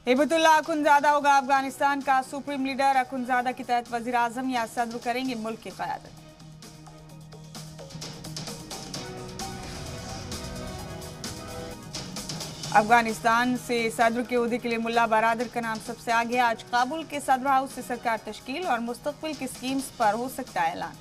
हिबतुल्लाह अखुंज़ादा होगा अफगानिस्तान का supreme leader. Akhundzada के तहत वज़ीर आज़म या सदर करेंगे मुल्क की क़यादत। अफगानिस्तान से सदर के ओहदे के लिए मुल्ला बरादर का नाम सबसे आगे। आज काबुल के सदर हाउस से सरकार तश्कील और मुस्तक़बिल की स्कीम्स पर हो सकता है ऐलान।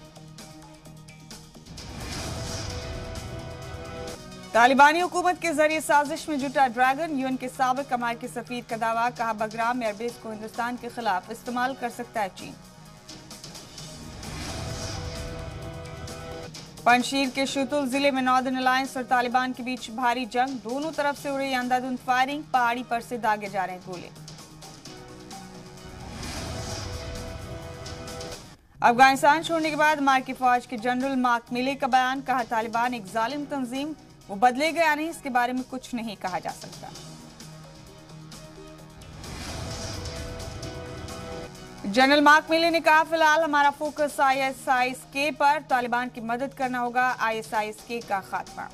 तालिबानी हुकूमत के जरिए साजिश में जुटा ड्रैगन। यूएन के साबिक अमेरिकी सफीर का दावा, कहा बगराम एयरबेस को हिंदुस्तान के खिलाफ इस्तेमाल कर सकता है चीन। पंजशीर के शुतुल जिले में नॉर्दर्न अलायंस और तालिबान के बीच भारी जंग। दोनों तरफ से हो रही अंधाधुंध फायरिंग। पहाड़ी पर से दागे जा रहे हैं गोले। अफगानिस्तान छोड़ने के बाद अमेरिकी फौज के जनरल मार्क मिले का बयान, कहा तालिबान एक जालिम तंजीम, वो बदलेगा या नहीं इसके बारे में कुछ नहीं कहा जा सकता। जनरल मार्क मिले ने कहा, फिलहाल हमारा फोकस ISIS-K पर, तालिबान की मदद करना होगा ISIS-K का खात्मा।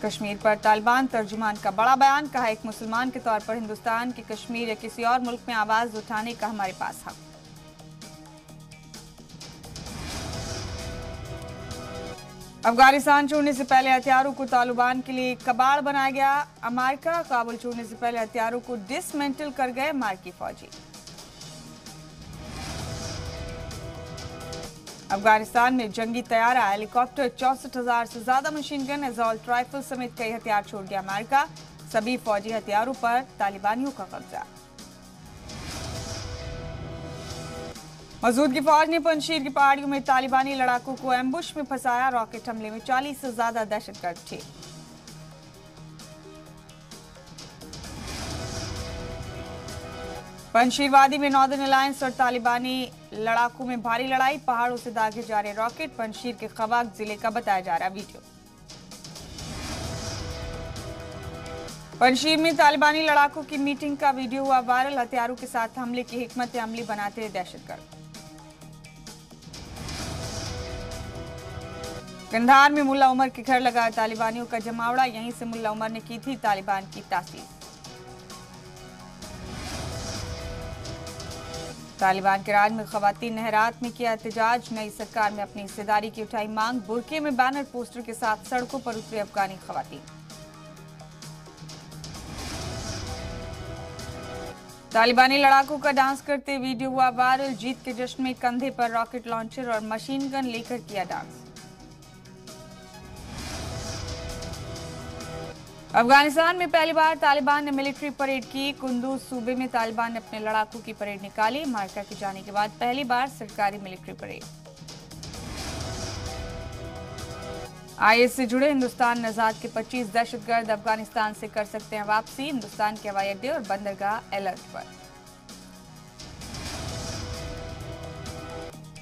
कश्मीर पर तालिबान तर्जुमान का बड़ा बयान, कहा एक मुसलमान के तौर पर हिंदुस्तान के कश्मीर या किसी और मुल्क में आवाज उठाने का हमारे पास हक। अफगानिस्तान छोड़ने से पहले हथियारों को तालिबान के लिए कबाड़ बनाया गया। अमेरिका काबुल छोड़ने से पहले हथियारों को डिसमेंटल कर गए अमेरिकी फौजी। अफगानिस्तान में जंगी तैयारा, हेलीकॉप्टर, 64,000 से ज्यादा मशीन गन, असॉल्ट राइफल समेत कई हथियार छोड़ गया अमेरिका। सभी फौजी हथियारों पर तालिबानियों का कब्जा। मसूद की फौज ने पंजशीर की पहाड़ियों में तालिबानी लड़ाकों को एम्बुश में फंसाया। रॉकेट हमले में 40 से ज्यादा दहशतगर्द थे। पंजशीर वादी में नॉर्दर्न अलायंस और तालिबानी लड़ाकों में भारी लड़ाई। पहाड़ों से दागे जा रहे रॉकेट। पंजशीर के खवाक जिले का बताया जा रहा वीडियो। पंजशीर में तालिबानी लड़ाकों की मीटिंग का वीडियो हुआ वायरल। हथियारों के साथ हमले की हिकमत अमली बनाते दहशतगर्द। कंधार में मुल्ला उमर के घर लगा तालिबानियों का जमावड़ा। यहीं से मुल्ला उमर ने की थी तालिबान की तासीस। तालिबान के राज में खवातीन ने हेरात में किया एहतजाज। नई सरकार में अपनी हिस्सेदारी की उठाई मांग। बुरके में बैनर पोस्टर के साथ सड़कों पर उतरे अफगानी खवातीन। तालिबानी लड़ाकों का डांस करते वीडियो हुआ वायरल। जीत के जश्न में कंधे पर रॉकेट लॉन्चर और मशीन गन लेकर किया डांस। अफगानिस्तान में पहली बार तालिबान ने मिलिट्री परेड की। कुंदूज सूबे में तालिबान ने अपने लड़ाकों की परेड निकाली। अमेरिका के जाने के बाद पहली बार सरकारी मिलिट्री परेड। IS से जुड़े हिंदुस्तान नजात के 25 दहशतगर्द अफगानिस्तान से कर सकते हैं वापसी। हिंदुस्तान के हवाई अड्डे और बंदरगाह अलर्ट पर।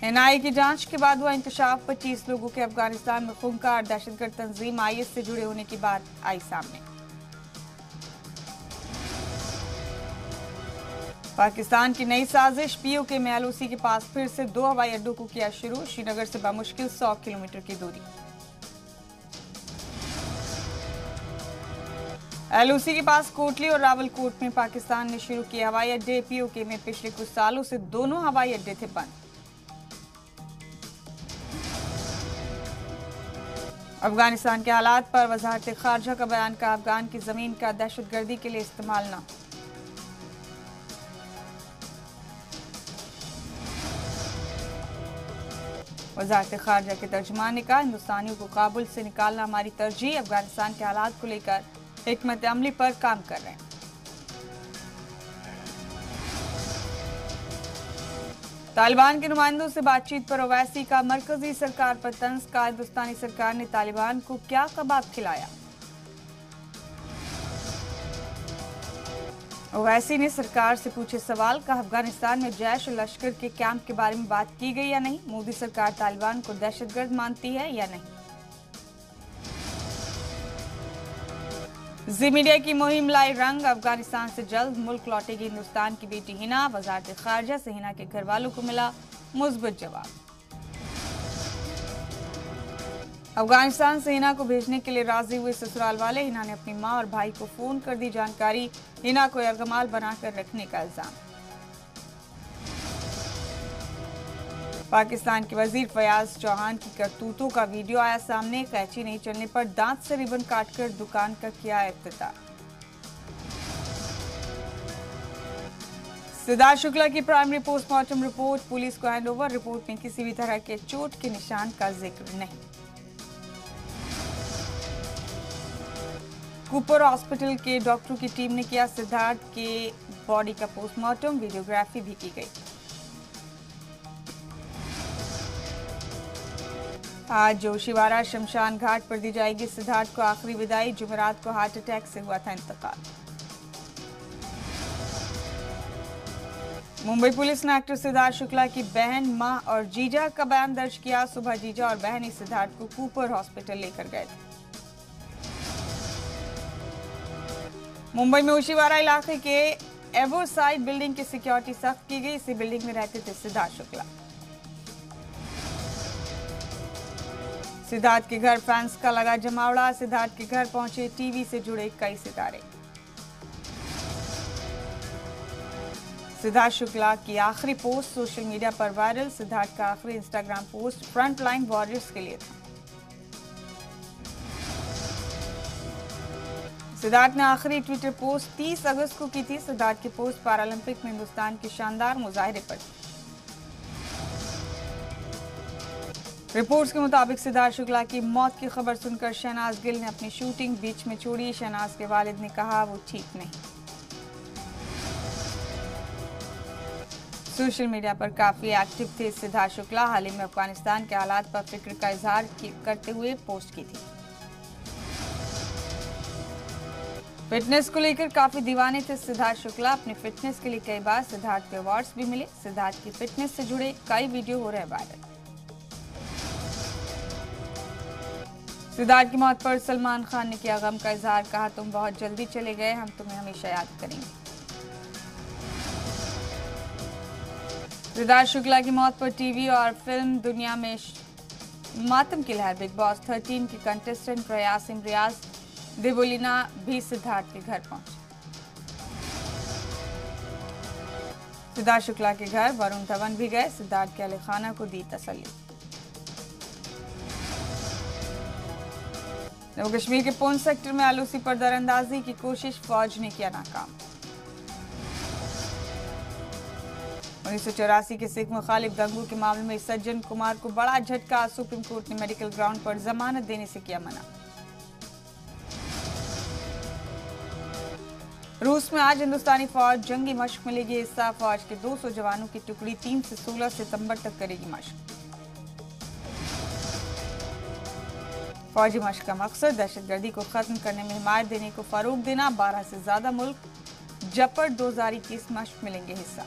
NIA की जांच के बाद हुआ इंकशाफ। 25 लोगों के अफगानिस्तान में खूंखार दहशतगर्द तंजीम IS से जुड़े होने की बात आई सामने। पाकिस्तान की नई साजिश। POK में LOC के पास फिर से 2 हवाई अड्डों को किया शुरू। श्रीनगर से बमुश्किल 100 किलोमीटर की दूरी। LOC के पास कोटली और रावलकोट में पाकिस्तान ने शुरू किए हवाई अड्डे। POK में पिछले कुछ सालों से दोनों हवाई अड्डे थे बंद। अफगानिस्तान के हालात पर वजारत खारजा का बयान, का अफगान की जमीन का दहशतगर्दी के लिए इस्तेमाल न। वजारत खारजा के तर्जुमान ने कहा, हिंदुस्तानियों को काबुल से निकालना हमारी तरजीह। अफगानिस्तान के हालात को लेकर हिकमत अमली पर काम कर रहे हैं। तालिबान के नुमाइंदों से बातचीत पर ओवैसी का मरकजी सरकार पर तंज, का हिंदुस्तानी सरकार ने तालिबान को क्या कबाब खिलाया। ओवैसी ने सरकार से पूछे सवाल, का अफगानिस्तान में जैश और लश्कर के कैंप के बारे में बात की गई या नहीं। मोदी सरकार तालिबान को दहशतगर्द मानती है या नहीं। जी मीडिया की मुहिम लाई रंग। अफगानिस्तान से जल्द मुल्क लौटेगी हिंदुस्तान की बेटी हिना। वजारत खारजा से हिना के घर वालों को मिला मुस्बत जवाब। अफगानिस्तान से हिना को भेजने के लिए राजी हुए ससुराल वाले। हिना ने अपनी मां और भाई को फोन कर दी जानकारी। हिना को यरगमाल बनाकर रखने का इल्जाम। पाकिस्तान के वजीर फयाज चौहान की करतूतों का वीडियो आया सामने। कैंची नहीं चलने पर दांत से रिबन काटकर दुकान का किया इफ्तिताह। सिद्धार्थ शुक्ला की प्राइमरी पोस्टमार्टम रिपोर्ट पुलिस को हैंडओवर। रिपोर्ट में किसी भी तरह के चोट के निशान का जिक्र नहीं। कूपर हॉस्पिटल के डॉक्टरों की टीम ने किया सिद्धार्थ के बॉडी का पोस्टमार्टम। वीडियोग्राफी भी की गई। आज जोशीवाड़ा शमशान घाट पर दी जाएगी सिद्धार्थ को आखिरी विदाई। जुमेरात को हार्ट अटैक से हुआ था इंतकाल। मुंबई पुलिस ने एक्टर सिद्धार्थ शुक्ला की बहन, मां और जीजा का बयान दर्ज किया। सुबह जीजा और बहन ही सिद्धार्थ को कूपर हॉस्पिटल लेकर गए थे। मुंबई में ओशीवाड़ा इलाके के एवोसाइड बिल्डिंग की सिक्योरिटी सख्त की गई। इसी बिल्डिंग में रहते थे सिद्धार्थ शुक्ला। सिद्धार्थ के घर फैंस का लगा जमावड़ा। सिद्धार्थ के घर पहुंचे टीवी से जुड़े कई सितारे। सिद्धार्थ शुक्ला की आखिरी पोस्ट सोशल मीडिया पर वायरल। सिद्धार्थ का आखिरी इंस्टाग्राम पोस्ट फ्रंटलाइन वॉरियर्स के लिए था। सिद्धार्थ ने आखिरी ट्विटर पोस्ट 30 अगस्त को की थी। सिद्धार्थ की पोस्ट पैरालंपिक में हिंदुस्तान के शानदार मुजाहिरे पर थी। रिपोर्ट्स के मुताबिक सिद्धार्थ शुक्ला की मौत की खबर सुनकर शहनाज गिल ने अपनी शूटिंग बीच में छोड़ी। शहनाज के वालिद ने कहा वो ठीक नहीं। सोशल मीडिया पर काफी एक्टिव थे सिद्धार्थ शुक्ला। हाल ही में अफगानिस्तान के हालात पर फिक्र का इजहार करते हुए पोस्ट की थी। फिटनेस को लेकर काफी दीवाने थे सिद्धार्थ शुक्ला। अपनी फिटनेस के लिए कई बार सिद्धार्थ के अवार्ड्स भी मिले। सिद्धार्थ की फिटनेस से जुड़े कई वीडियो हो रहे हैं वायरल। सिद्धार्थ की मौत पर सलमान खान ने किया गम का इजहार। कहा तुम बहुत जल्दी चले गए, हम तुम्हें हमेशा याद करेंगे। सिद्धार्थ शुक्ला की मौत पर टीवी और फिल्म दुनिया में मातम की लहर। बिग बॉस 13 के कंटेस्टेंट प्रयास इम्तियाज देवोलीना भी सिद्धार्थ के घर पहुंचे। सिद्धार्थ शुक्ला के घर वरुण धवन भी गए। सिद्धार्थ के अहले खाना को दी तसल्ली। जम्मू कश्मीर के पूंछ सेक्टर में आलूसी पर दरअंदाजी की कोशिश, फौज ने किया नाकाम। 1984 के सिख मुखालिफ दंगों के मामले में सज्जन कुमार को बड़ा झटका। सुप्रीम कोर्ट ने मेडिकल ग्राउंड पर जमानत देने से किया मना। रूस में आज हिंदुस्तानी फौज जंगी मशक में लेगी हिस्सा। फौज के 200 जवानों की टुकड़ी 3 से 16 सितंबर तक करेगी मशक। फौजी मशक का मकसद दहशतगर्दी को खत्म करने में हिमायत देने को फरोग देना। 12 से ज्यादा मुल्क जपट 2021 मशक में लेंगे हिस्सा।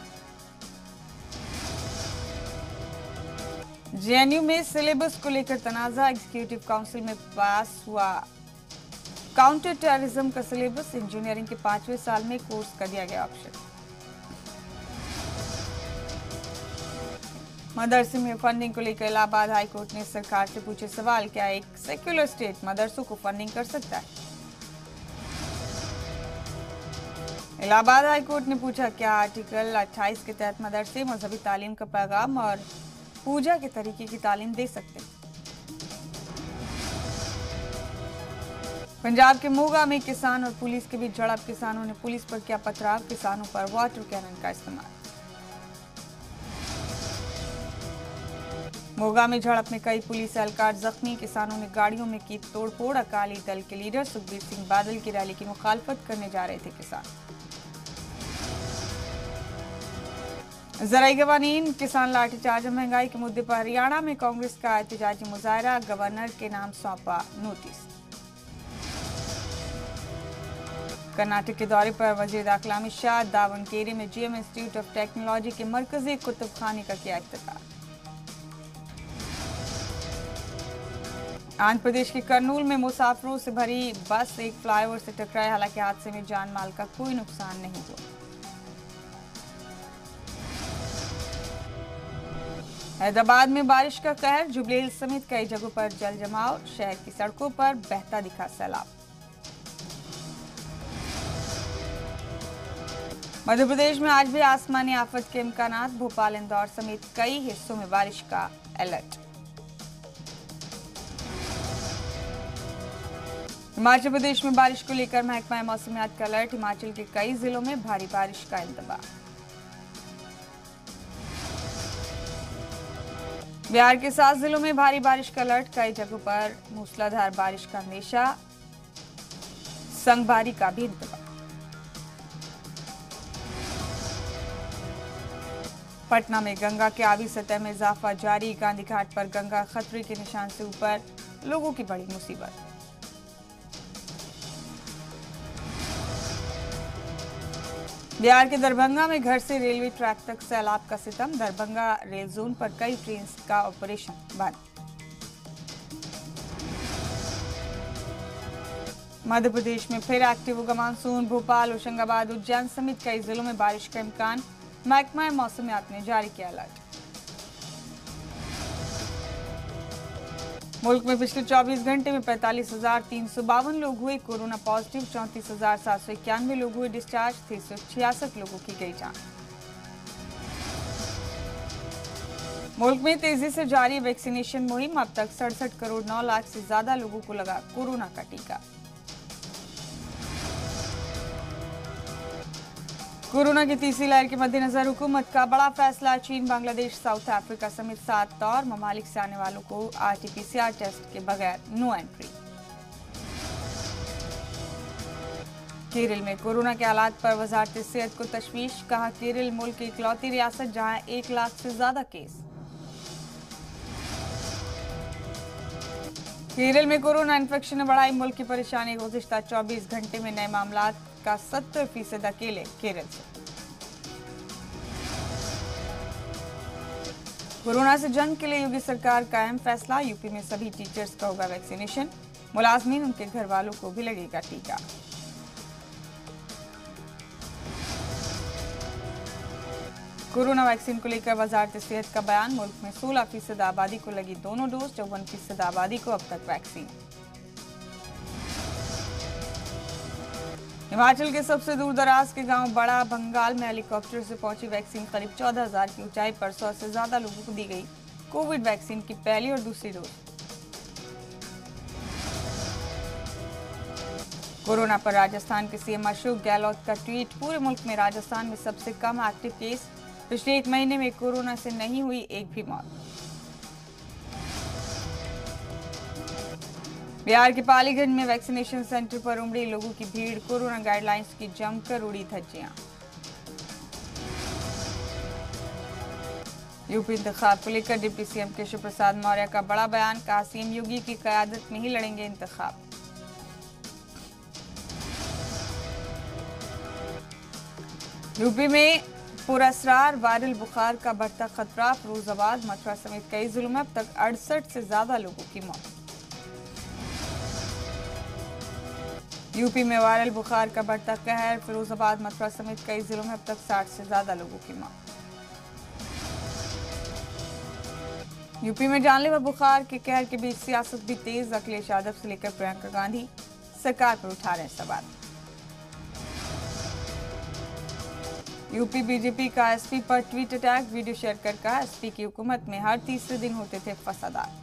जेएनयू में सिलेबस को लेकर तनाजा। एग्जीक्यूटिव काउंसिल में पास हुआ काउंटर टेररिज्म का सिलेबस। इंजीनियरिंग के 5वें साल में कोर्स कर दिया गया ऑप्शन। मदरसे में फंडिंग को लेकर इलाहाबाद हाईकोर्ट ने सरकार से पूछे सवाल। क्या एक सेक्युलर स्टेट मदरसों को फंडिंग कर सकता है? इलाहाबाद हाईकोर्ट ने पूछा क्या आर्टिकल 28 के तहत मदरसे मजहबी तालीम का पैगाम और पूजा के तरीके की तालीम दे सकते हैं। पंजाब के मोगा में किसान और पुलिस के बीच झड़प। किसानों ने पुलिस पर किया पथराव। किसानों पर वाटर कैनन का इस्तेमाल। मोगा में झड़प में कई पुलिस एहलकार जख्मी। किसानों ने गाड़ियों में की तोड़फोड़। अकाली दल के लीडर सुखबीर सिंह बादल की रैली की मुखालफत करने जा रहे थे किसान। ज़राई कवानीन किसान लाठीचार्ज। महंगाई के मुद्दे पर हरियाणा में कांग्रेस का एहतजाजी मुजाहरा। गवर्नर के नाम सौंपा नोटिस। कर्नाटक के दौरे पर वजीर दाखिला अमित शाह। दावणगेरे में जीएम इंस्टीट्यूट ऑफ टेक्नोलॉजी के मरकजी कुतुबखाने का किया इफ्तिताह। आंध्र प्रदेश के कर्नूल में मुसाफिरों से भरी बस एक फ्लाईओवर से टकराई। हालांकि हादसे में जान माल का कोई नुकसान नहीं हुआ। हैदराबाद में बारिश का कहर, जुबली हिल्स समेत कई जगहों पर जल जमाव, शहर की सड़कों पर बहता दिखा सैलाब। मध्य प्रदेश में आज भी आसमानी आफत के इम्कानात, भोपाल इंदौर समेत कई हिस्सों में बारिश का अलर्ट। हिमाचल प्रदेश में बारिश को लेकर महकमा मौसमियात का अलर्ट, हिमाचल के कई जिलों में भारी बारिश का इंतबाह। बिहार के 7 जिलों में भारी बारिश का अलर्ट, कई जगहों पर मूसलाधार बारिश का अंदेशा, संगबारी का भी इंतबाह। पटना में गंगा के आबी सतह में इजाफा जारी, गांधी घाट पर गंगा खतरे के निशान से ऊपर, लोगों की बड़ी मुसीबत। बिहार के दरभंगा में घर से रेलवे ट्रैक तक सैलाब का सितम, दरभंगा रेल जोन पर कई ट्रेन का ऑपरेशन बंद। मध्य प्रदेश में फिर एक्टिव होगा मानसून, भोपाल, होशंगाबाद, उज्जैन समेत कई जिलों में बारिश का इम्कान, महकमा मौसमियात ने जारी किया अलर्ट। मुल्क में पिछले 24 घंटे में 45,352 लोग हुए कोरोना पॉजिटिव, 34,791 लोग हुए डिस्चार्ज, 366 लोगों की गई जान। मुल्क में तेजी से जारी वैक्सीनेशन मुहिम, अब तक 67 करोड़ 9 लाख से ज्यादा लोगों को लगा कोरोना का टीका। कोरोना की तीसरी लहर के मद्देनजर हुकूमत का बड़ा फैसला, चीन, बांग्लादेश, साउथ अफ्रीका समेत 7 और ममालिक से आने वालों को RT-PCR टेस्ट के बगैर नो एंट्री। केरल में कोरोना के हालात पर वजारत सेहत को तशवीश, कहा केरल मुल्क की इकलौती रियासत जहां 1 लाख से ज्यादा केस। केरल में कोरोना इन्फेक्शन ने बढ़ाई मुल्क की परेशानी, गुज़िश्ता 24 घंटे में नए मामलात का 70% अकेले केरल से। कोरोना से जंग के लिए योगी सरकार का अहम फैसला, यूपी में सभी टीचर्स का होगा वैक्सीनेशन, मुलाजमीन उनके घर वालों को भी लगेगा टीका। कोरोना वैक्सीन को लेकर वजारत सेहत का बयान, मुल्क में 16% आबादी को लगी दोनों डोज, 54% आबादी को अब तक वैक्सीन। हिमाचल के सबसे दूर दराज के गांव बड़ा बंगाल में हेलीकॉप्टर से पहुंची वैक्सीन, करीब 14,000 की ऊंचाई पर 100 से ज्यादा लोगों को दी गई कोविड वैक्सीन की पहली और दूसरी डोज। कोरोना पर राजस्थान के सीएम अशोक गहलोत का ट्वीट, पूरे मुल्क में राजस्थान में सबसे कम एक्टिव केस, पिछले 1 महीने में कोरोना से नहीं हुई एक भी मौत। बिहार के पालीगंज में वैक्सीनेशन सेंटर पर उमड़ी लोगों की भीड़, कोरोना गाइडलाइंस की जमकर उड़ी धज्जियां। यूपी इंतखाब को लेकर डिप्टी सीएम केशव प्रसाद मौर्य का बड़ा बयान, कहा सीएम योगी की क़यादत में ही लड़ेंगे इंतखाब। यूपी में पुरअसरार वायरल बुखार का बढ़ता खतरा, फिरोजाबाद, मथुरा समेत कई जिलों में अब तक 68 से ज्यादा लोगों की मौत। यूपी में वायरल बुखार का बढ़ता कहर, फिरोजाबाद, मथुरा समेत कई जिलों में अब तक 60 से ज्यादा लोगों की मौत। यूपी में जानलेवा बुखार के कहर के बीच सियासत भी तेज, अखिलेश यादव से लेकर प्रियंका गांधी सरकार पर उठा रहे सवाल। यूपी बीजेपी का एसपी पर ट्वीट अटैक, वीडियो शेयर कर कहा एसपी की हुकूमत में हर तीसरे दिन होते थे फसादात।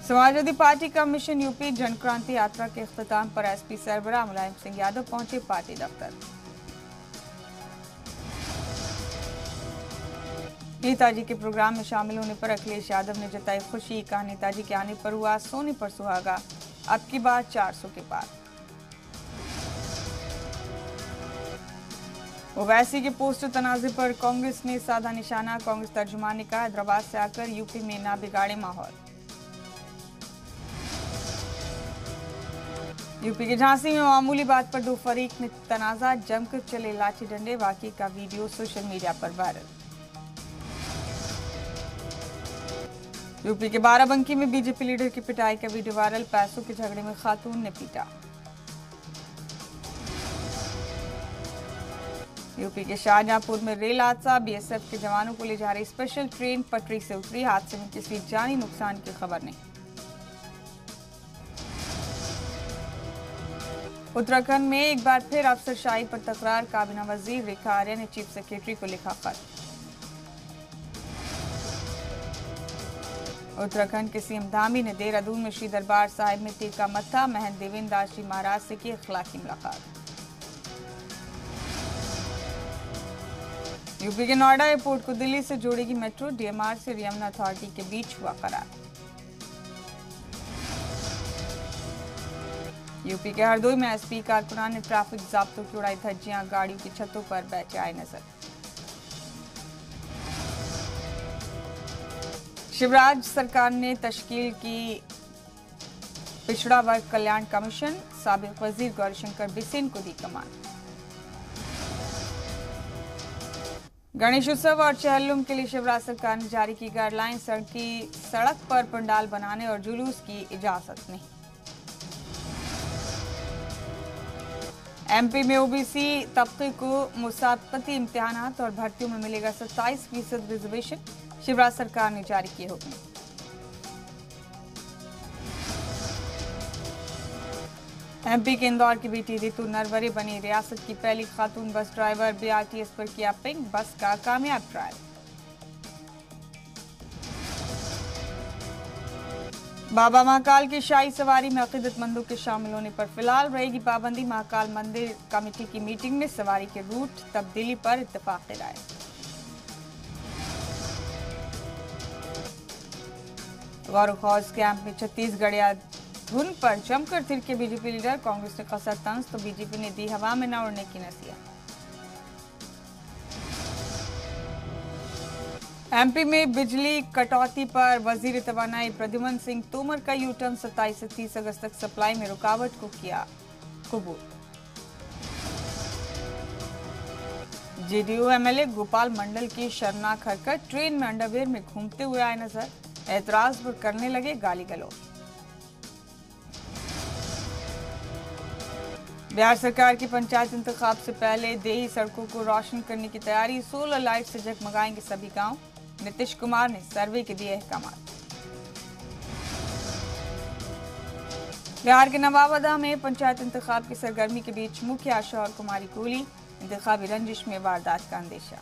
समाजवादी पार्टी का मिशन यूपी जनक्रांति यात्रा के इख्तिताम पर एसपी सरबराह मुलायम सिंह यादव पहुंचे पार्टी दफ्तर। नेताजी के प्रोग्राम में शामिल होने पर अखिलेश यादव ने जताई खुशी, कहा नेताजी के आने पर हुआ सोने पर सुहागा, अब की बात 400 के पार। ओवैसी के पोस्टर तनाजे पर कांग्रेस ने साधा निशाना, कांग्रेस तर्जुमान ने कहा हैदराबाद से आकर यूपी में ना बिगाड़े माहौल। यूपी के झांसी में मामूली बात पर 2 फरीक में तनाजा, जमकर चले लाठी डंडे, वाकई का वीडियो सोशल मीडिया पर वायरल। यूपी के बाराबंकी में बीजेपी लीडर की पिटाई का वीडियो वायरल, पैसों के झगड़े में खातून ने पीटा। यूपी के शाहजहांपुर में रेल हादसा, बीएसएफ के जवानों को ले जा रही स्पेशल ट्रेन पटरी से उतरी, हादसे में किसी जानी नुकसान की खबर नहीं। उत्तराखंड में एक बार फिर अफसरशाही पर तकरार, काबीना वजीर रेखा आर्या ने चीफ सेक्रेटरी को लिखा खत। उत्तराखंड के सीएम धामी ने देहरादून में श्री दरबार साहिब में टेका मत्था, महंत देवेंद्र दास जी महाराज से की इखलाकी मुलाकात। यूपी के नोएडा एयरपोर्ट को दिल्ली से जोड़ेगी मेट्रो, डीएमआरसी और यमुना अथॉरिटी के बीच हुआ करार। यूपी के हरदोई में एसपी कारकुनान ने ट्रैफिक जाब्तों की उड़ाई धज्जियां, गाड़ियों की छतों पर बैठे आए नजर। शिवराज सरकार ने तश्कील की पिछड़ा वर्ग कल्याण कमीशन, साबिक वजीर गौरीशंकर बिसेन को दी कमान। गणेश उत्सव और चहलुम के लिए शिवराज सरकार ने जारी की गाइडलाइन, सड़क पर पंडाल बनाने और जुलूस की इजाजत नहीं। एमपी में ओबीसी तबके को मुसाफती इम्तिहानात और भर्तियों में मिलेगा 27% रिजर्वेशन, शिवराज सरकार ने जारी किए हुक्म। एमपी के इंदौर की बेटी रितु नरवरे बनी रियासत की पहली खातून बस ड्राइवर, बीआरटीएस पर किया पिंक, बस का कामयाब ट्रायल। बाबा महाकाल की शाही सवारी में अकीदतमंदों के शामिल होने पर फिलहाल रहेगी पाबंदी, महाकाल मंदिर कमेटी की मीटिंग में सवारी के रूट तब्दीली पर इत्तेफाक राय। गौरव खौज कैंप में छत्तीसगढ़िया धुन पर जमकर थिरके बीजेपी लीडर, कांग्रेस ने कसा तंज तो बीजेपी ने दी हवा में न उड़ने की नसीहत। एमपी में बिजली कटौती पर वजीर तवानाई प्रद्युम्न सिंह तोमर का यूटर्न, 27 से 30 अगस्त तक सप्लाई में रुकावट को किया कबूल। जेडीयू एमएलए गोपाल मंडल की शर्मनाक हरकत, ट्रेन में अंडरवेयर में घूमते हुए आए नजर, एतराज पर करने लगे गाली गलौज। बिहार सरकार की पंचायत इंतखाब से पहले देही सड़कों को रोशन करने की तैयारी, सोलर लाइट से जगमगाएंगे सभी गांव, नीतीश कुमार ने सर्वे के दिए अहकाम। बिहार के नवाबदा में पंचायत इंतखाब की सरगर्मी के बीच मुख्य आशा और कुमारी गोली, इंतखाबी रंजिश में वारदात का अंदेशा।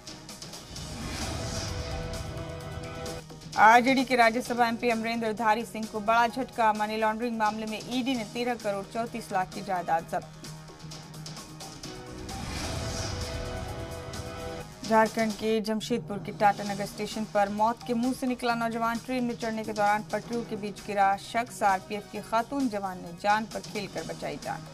आरजेडी के राज्यसभा एमपी अमरेंद्र धारी सिंह को बड़ा झटका, मनी लॉन्ड्रिंग मामले में ईडी ने 13 करोड़ 34 लाख की जायदाद जब्त। झारखंड के जमशेदपुर के टाटानगर स्टेशन पर मौत के मुंह से निकला नौजवान, ट्रेन में चढ़ने के दौरान पटरियों के बीच गिरा शख्स, आरपीएफ की खातून जवान ने जान पर खेलकर बचाई जान।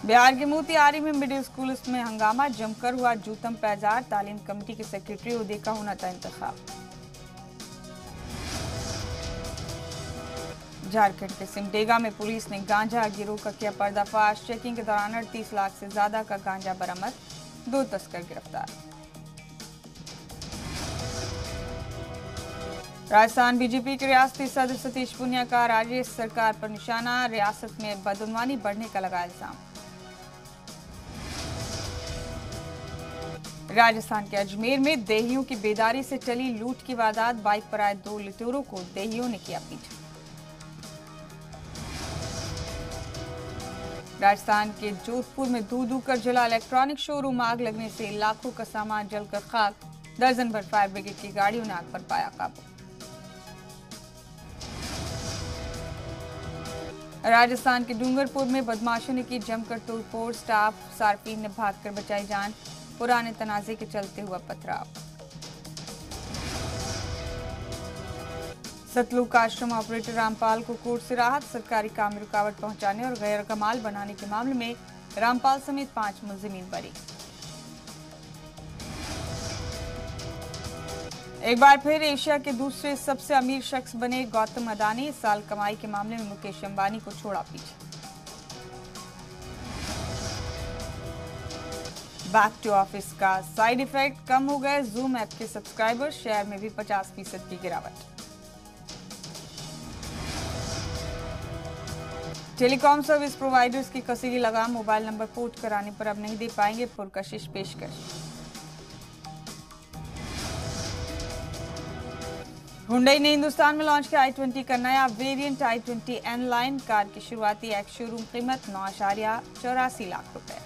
बिहार के मोतिहारी में मिडिल स्कूल में हंगामा, जमकर हुआ जूतम पैजार, तालीम कमेटी के सेक्रेटरी ओहदे का होना था इंतखाब। झारखंड के सिमडेगा में पुलिस ने गांजा गिरोह का किया पर्दाफाश, चेकिंग के दौरान 38 लाख से ज्यादा का गांजा बरामद, 2 तस्कर गिरफ्तार। राजस्थान बीजेपी के रियासती सदर सतीश पूनिया का राज्य सरकार पर निशाना, रियासत में बदउनवानी बढ़ने का लगा इल्जाम। राजस्थान के अजमेर में देहियों की बेदारी से चली लूट की वारदात, बाइक पर आए 2 लुटेरों को देहियों ने किया पीछा। राजस्थान के जोधपुर में धू कर जला इलेक्ट्रॉनिक शोरूम, आग लगने से लाखों का सामान जलकर खाक, दर्जन भर फायर ब्रिगेड की गाड़ियों ने आग पर पाया काबू। राजस्थान के डूंगरपुर में बदमाशों ने की जमकर तोड़फोड़, स्टाफ सार्फिन ने भागकर बचाई जान, पुराने तनाजे के चलते हुआ पथराव। सतलुक आश्रम ऑपरेटर रामपाल को कोर्ट से राहत, सरकारी काम में रुकावट पहुंचाने और गैर कमाल बनाने के मामले में रामपाल समेत 5 मुलजिमीन बरी। एक बार फिर एशिया के दूसरे सबसे अमीर शख्स बने गौतम अडानी, इस साल कमाई के मामले में मुकेश अंबानी को छोड़ा पीछे। बैक टू ऑफिस का साइड इफेक्ट, कम हो गए जूम ऐप के सब्सक्राइबर, शेयर में भी 50% की गिरावट। टेलीकॉम सर्विस प्रोवाइडर्स की कसेगी लगाम, मोबाइल नंबर पोर्ट कराने पर अब नहीं दे पाएंगे पुरकशिश पेशकश। हुंडई ने हिंदुस्तान में लॉन्च किया i20 का नया variant i20 N line. Car की शुरुआती एक्स शोरूम कीमत 9.84 लाख रुपए।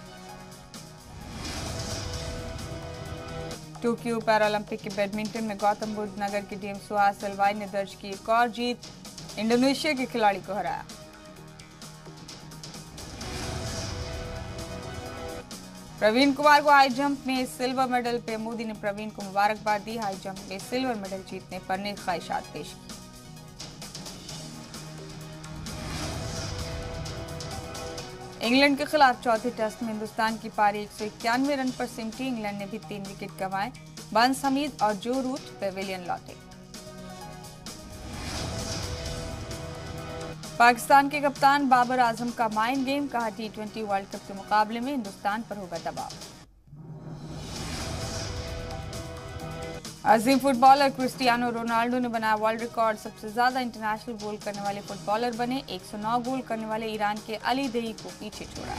टोक्यो पैरालंपिक के बैडमिंटन में गौतम बुद्ध नगर के डीएम सुहास एलवाई ने दर्ज की एक और जीत, इंडोनेशिया के खिलाड़ी को हराया। प्रवीण कुमार को हाई जंप में सिल्वर मेडल पे मोदी ने प्रवीण को मुबारकबाद दी। हाई जंप में सिल्वर मेडल जीतने पर नेक ख्वाहिशात पेश की। इंग्लैंड के खिलाफ चौथे टेस्ट में हिंदुस्तान की पारी 191 रन पर सिमटी। इंग्लैंड ने भी 3 विकेट गंवाए। बंस हमीद और जो रूट पेविलियन लौटे। पाकिस्तान के कप्तान बाबर आजम का माइंड गेम, कहा T20 वर्ल्ड कप के मुकाबले में हिंदुस्तान पर होगा दबाव। अजीम फुटबॉलर क्रिस्टियानो रोनाल्डो ने बनाया वर्ल्ड रिकॉर्ड, सबसे ज्यादा इंटरनेशनल गोल करने वाले फुटबॉलर बने। 109 गोल करने वाले ईरान के अली देई को पीछे छोड़ा।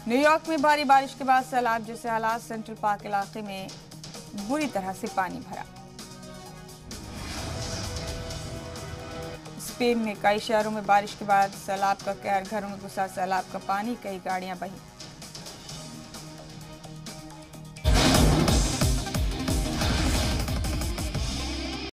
न्यूयॉर्क में भारी बारिश के बाद सैलाब जैसे हालात, सेंट्रल पार्क इलाके में बुरी तरह से पानी भरा। स्पेन में कई शहरों में बारिश के बाद सैलाब का कहर, घरों में घुसा सैलाब का पानी, कई गाड़ियां बही।